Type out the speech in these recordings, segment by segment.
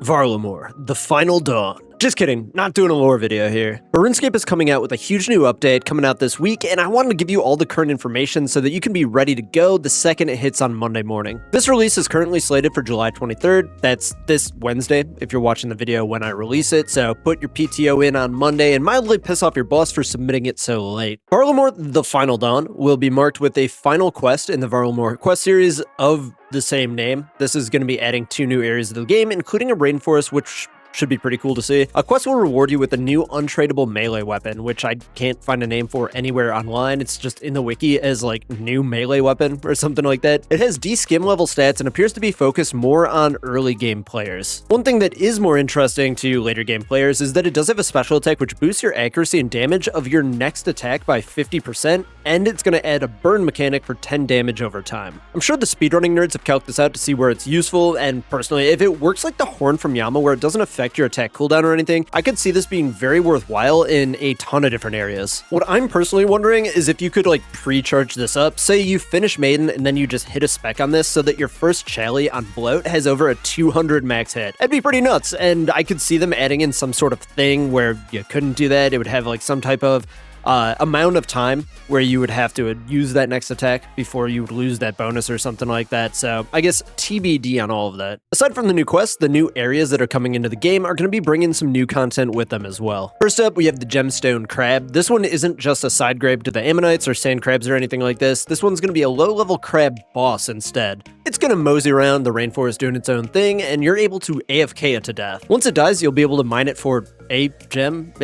Varlamore, the final dawn. Just kidding, not doing a lore video here. But RuneScape is coming out with a huge new update coming out this week, and I wanted to give you all the current information so that you can be ready to go the second it hits on Monday morning. This release is currently slated for July 23rd. That's this Wednesday if you're watching the video when I release it, so put your PTO in on Monday and mildly piss off your boss for submitting it so late. Varlamore, the final dawn, will be marked with a final quest in the Varlamore quest series of the same name. This is going to be adding 2 new areas of the game, including a rainforest, which should be pretty cool to see. A quest will reward you with a new untradeable melee weapon, which I can't find a name for anywhere online. It's just in the wiki as like new melee weapon or something like that. It has D-skim level stats and appears to be focused more on early game players. One thing that is more interesting to later game players is that it does have a special attack which boosts your accuracy and damage of your next attack by 50%, and it's going to add a burn mechanic for 10 damage over time. I'm sure the speedrunning nerds have calced this out to see where it's useful, and personally, if it works like the horn from Yama where it doesn't affect your attack cooldown or anything, I could see this being very worthwhile in a ton of different areas. What I'm personally wondering is if you could like pre-charge this up. Say you finish Maiden and then you just hit a spec on this so that your first Chally on Bloat has over a 200 max hit. That'd be pretty nuts, and I could see them adding in some sort of thing where you couldn't do that. It would have like some type of amount of time where you would have to use that next attack before you would lose that bonus or something like that. So I guess TBD on all of that. Aside from the new quests, the new areas that are coming into the game are going to be bringing some new content with them as well. First up, we have the Gemstone Crab. This one isn't just a side grave to the Ammonites or sand crabs or anything like this. This one's going to be a low-level crab boss instead. It's going to mosey around the rainforest doing its own thing, and you're able to AFK it to death. Once it dies, you'll be able to mine it for a gem.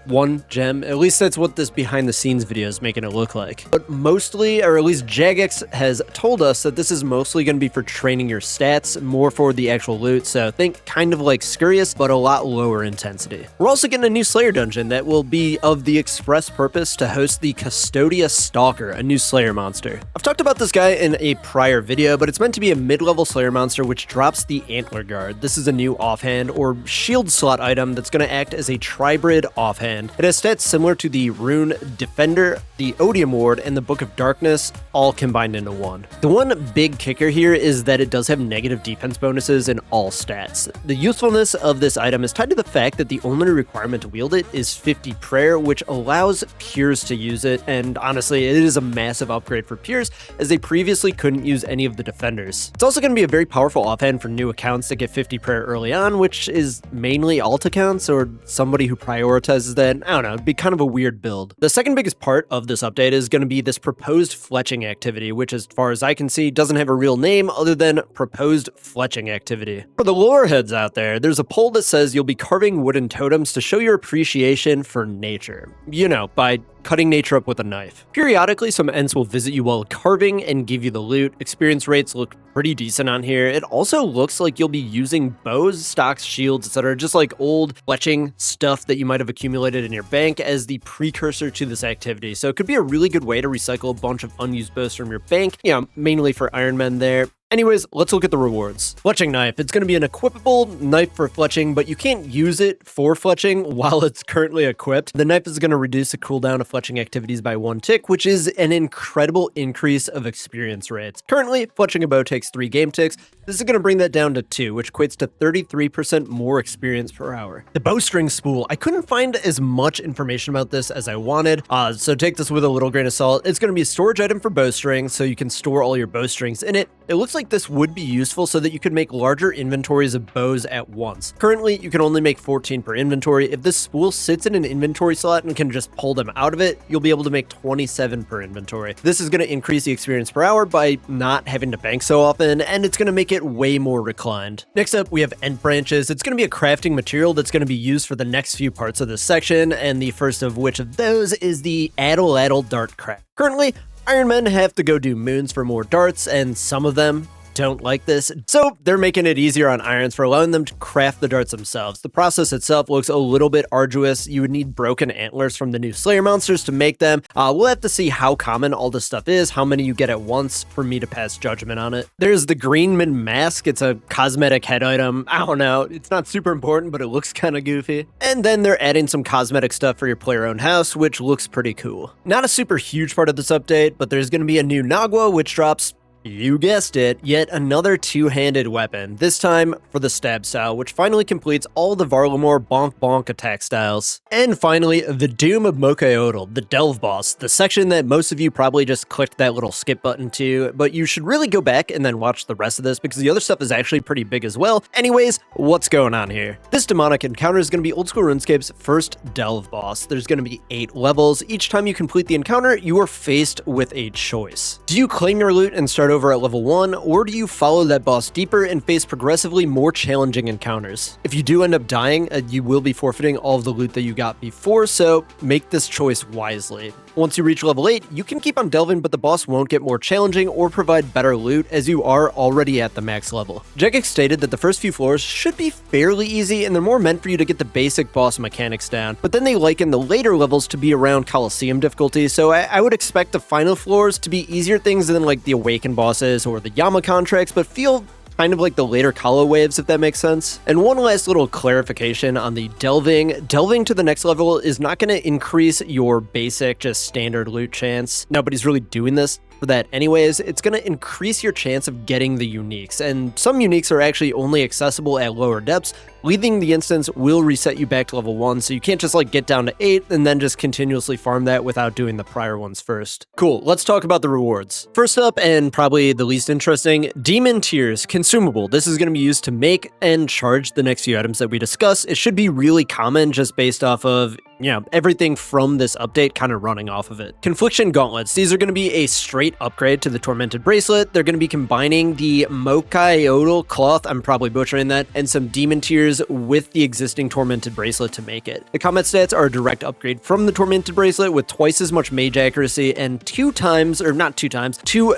1 gem. At least that's what this behind the scenes video is making it look like. But mostly, or at least Jagex has told us that this is mostly going to be for training your stats, more for the actual loot, so think kind of like Scurious, but a lot lower intensity. We're also getting a new Slayer dungeon that will be of the express purpose to host the Custodia Stalker, a new Slayer monster. I've talked about this guy in a prior video, but it's meant to be a mid-level Slayer monster which drops the Antler Guard. This is a new offhand or shield slot item that's going to act as a tribrid offhand. It has stats similar to the Rune Defender, the Odium Ward, and the Book of Darkness, all combined into one. The one big kicker here is that it does have negative defense bonuses in all stats. The usefulness of this item is tied to the fact that the only requirement to wield it is 50 prayer, which allows Pures to use it, and honestly, it is a massive upgrade for Pures, as they previously couldn't use any of the defenders. It's also going to be a very powerful offhand for new accounts that get 50 prayer early on, which is mainly alt accounts or somebody who prioritizes that. I don't know, it'd be kind of a weird build. The second biggest part of this update is going to be this proposed Fletching Activity, which as far as I can see doesn't have a real name other than proposed Fletching Activity. For the lore heads out there, there's a poll that says you'll be carving wooden totems to show your appreciation for nature. You know, by cutting nature up with a knife. Periodically, some Ents will visit you while carving and give you the loot. Experience rates look pretty decent on here. It also looks like you'll be using bows, stocks, shields, etc., just like old fletching stuff that you might have accumulated in your bank as the precursor to this activity. So it could be a really good way to recycle a bunch of unused bows from your bank, you know, mainly for Iron Men there. Anyways, let's look at the rewards. Fletching Knife. It's going to be an equipable knife for fletching, but you can't use it for fletching while it's currently equipped. The knife is going to reduce the cooldown of fletching activities by 1 tick, which is an incredible increase of experience rates. Currently, fletching a bow takes 3 game ticks. This is going to bring that down to 2, which equates to 33% more experience per hour. The bowstring spool. I couldn't find as much information about this as I wanted, so take this with a little grain of salt. It's going to be a storage item for bowstrings, so you can store all your bowstrings in it. It looks like this would be useful so that you could make larger inventories of bows at once. Currently, you can only make 14 per inventory. If this spool sits in an inventory slot and can just pull them out of it, you'll be able to make 27 per inventory. This is going to increase the experience per hour by not having to bank so often, and it's going to make it way more reclined. Next up, we have Ent Branches. It's going to be a crafting material that's going to be used for the next few parts of this section, and the first of which of those is the Addle Dart Craft. Currently, Iron Men have to go do moons for more darts, and some of them don't like this, so they're making it easier on Irons for allowing them to craft the darts themselves. The process itself looks a little bit arduous. You would need broken antlers from the new Slayer monsters to make them. We'll have to see how common all this stuff is, how many you get at once for me to pass judgment on it. There's the Greenman Mask. It's a cosmetic head item. I don't know, it's not super important, but it looks kind of goofy. And then they're adding some cosmetic stuff for your player-owned house, which looks pretty cool. Not a super huge part of this update, but there's going to be a new Nagua, which drops You guessed it, yet another two-handed weapon, this time for the stab style, which finally completes all the Varlamore bonk bonk attack styles. And finally, the Doom of Mochaeotl, the Delve boss, the section that most of you probably just clicked that little skip button to, but you should really go back and then watch the rest of this because the other stuff is actually pretty big as well. Anyways, what's going on here? This demonic encounter is going to be Oldschool RuneScape's first Delve boss. There's going to be 8 levels. Each time you complete the encounter, you are faced with a choice. Do you claim your loot and start over at level 1, or do you follow that boss deeper and face progressively more challenging encounters? If you do end up dying, you will be forfeiting all of the loot that you got before, so make this choice wisely. Once you reach level 8, you can keep on delving, but the boss won't get more challenging or provide better loot as you are already at the max level. Jagex stated that the first few floors should be fairly easy and they're more meant for you to get the basic boss mechanics down, but then they liken the later levels to be around Coliseum difficulty, so I would expect the final floors to be easier things than like the Awakened bosses or the Yama contracts, but feel kind of like the later Kalo waves, if that makes sense. And one last little clarification on the delving. Delving to the next level is not going to increase your basic, just standard loot chance. Nobody's really doing this for that anyways. It's going to increase your chance of getting the uniques, and some uniques are actually only accessible at lower depths. Leaving the instance will reset you back to level 1, so you can't just like get down to 8 and then just continuously farm that without doing the prior ones first. Cool, let's talk about the rewards. First up, and probably the least interesting, Demon Tears consumable. This is going to be used to make and charge the next few items that we discuss. It should be really common just based off of, you know, everything from this update kind of running off of it. Confliction Gauntlets. These are going to be a straight upgrade to the Tormented Bracelet. They're going to be combining the Mochaeotl cloth, I'm probably butchering that, and some Demon Tears with the existing Tormented Bracelet to make it. The combat stats are a direct upgrade from the Tormented Bracelet with twice as much mage accuracy and 2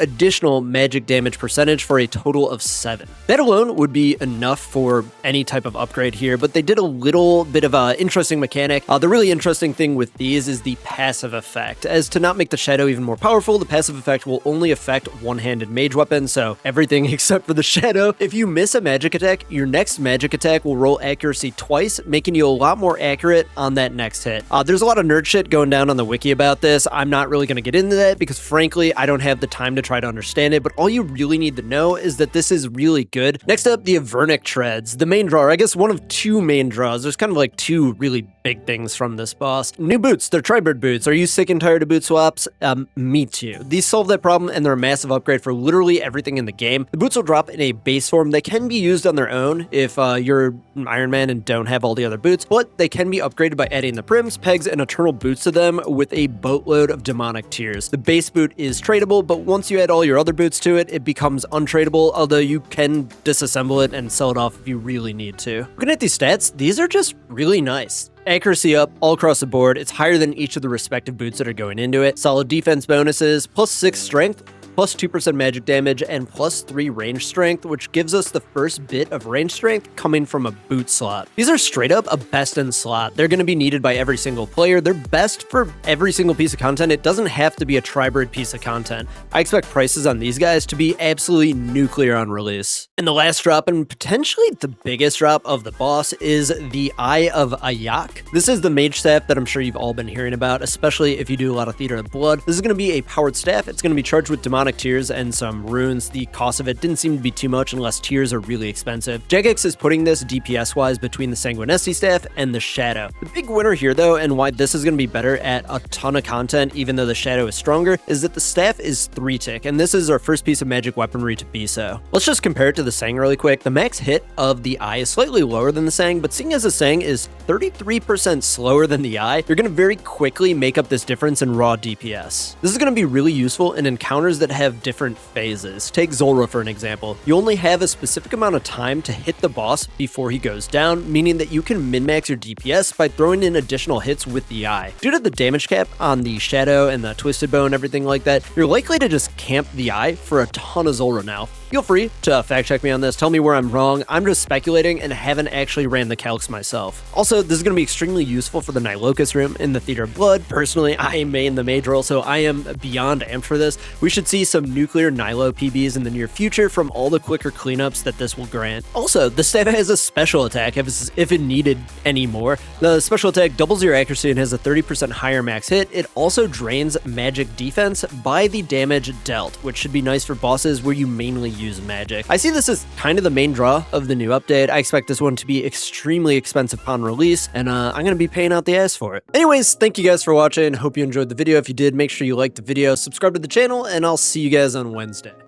additional magic damage percentage for a total of 7. That alone would be enough for any type of upgrade here, but they did a little bit of an interesting mechanic. The really interesting thing with these is the passive effect. As to not make the shadow even more powerful, the passive effect will only affect one-handed mage weapons, so everything except for the shadow. If you miss a magic attack, your next magic attack will roll accuracy twice, making you a lot more accurate on that next hit. There's a lot of nerd shit going down on the wiki about this. I'm not really going to get into that because frankly, I don't have the time to try to understand it, but all you really need to know is that this is really good. Next up, the Avernic Treads. The main draw, or I guess one of 2 main draws. There's kind of like 2 really big things from this boss. New boots. They're Tribird boots. Are you sick and tired of boot swaps? Me too. These solve that problem and they're a massive upgrade for literally everything in the game. The boots will drop in a base form. They can be used on their own if you're Iron Man and don't have all the other boots, but they can be upgraded by adding the prims, pegs, and eternal boots to them with a boatload of demonic tears. The base boot is tradable, but once you add all your other boots to it, it becomes untradable, although you can disassemble it and sell it off if you really need to. Looking at these stats, these are just really nice. Accuracy up all across the board. It's higher than each of the respective boots that are going into it. Solid defense bonuses, plus 6 strength, plus 2% magic damage, and plus 3 range strength, which gives us the first bit of range strength coming from a boot slot. These are straight up a best in slot. They're going to be needed by every single player. They're best for every single piece of content. It doesn't have to be a Tribird piece of content. I expect prices on these guys to be absolutely nuclear on release. And the last drop, and potentially the biggest drop of the boss, is the Eye of Ayak. This is the mage staff that I'm sure you've all been hearing about, especially if you do a lot of Theater of Blood. This is going to be a powered staff. It's going to be charged with demonic tears and some runes. The cost of it didn't seem to be too much unless tears are really expensive. Jagex is putting this DPS-wise between the Sanguinesti staff and the Shadow. The big winner here though, and why this is going to be better at a ton of content even though the Shadow is stronger, is that the staff is 3-tick, and this is our first piece of magic weaponry to be so. Let's just compare it to the Sang really quick. The max hit of the Eye is slightly lower than the Sang, but seeing as the Sang is 33% slower than the Eye, you're going to very quickly make up this difference in raw DPS. This is going to be really useful in encounters that have different phases. Take Zulrah for an example. You only have a specific amount of time to hit the boss before he goes down, meaning that you can min-max your DPS by throwing in additional hits with the Eye. Due to the damage cap on the Shadow and the Twisted Bow and everything like that, you're likely to just camp the Eye for a ton of Zulrah now. Feel free to fact check me on this, tell me where I'm wrong. I'm just speculating and haven't actually ran the calcs myself. Also, this is going to be extremely useful for the Nilocus room in the Theater of Blood. Personally, I main the mage role, so I am beyond amped for this. We should see some nuclear Nilo PBs in the near future from all the quicker cleanups that this will grant. Also, the staff has a special attack if it needed any more. The special attack doubles your accuracy and has a 30% higher max hit. It also drains magic defense by the damage dealt, which should be nice for bosses where you mainly use magic. I see this as kind of the main draw of the new update. I expect this one to be extremely expensive upon release, and I'm going to be paying out the ass for it. Anyways, thank you guys for watching. Hope you enjoyed the video. If you did, make sure you like the video, subscribe to the channel, and I'll see you guys on Wednesday.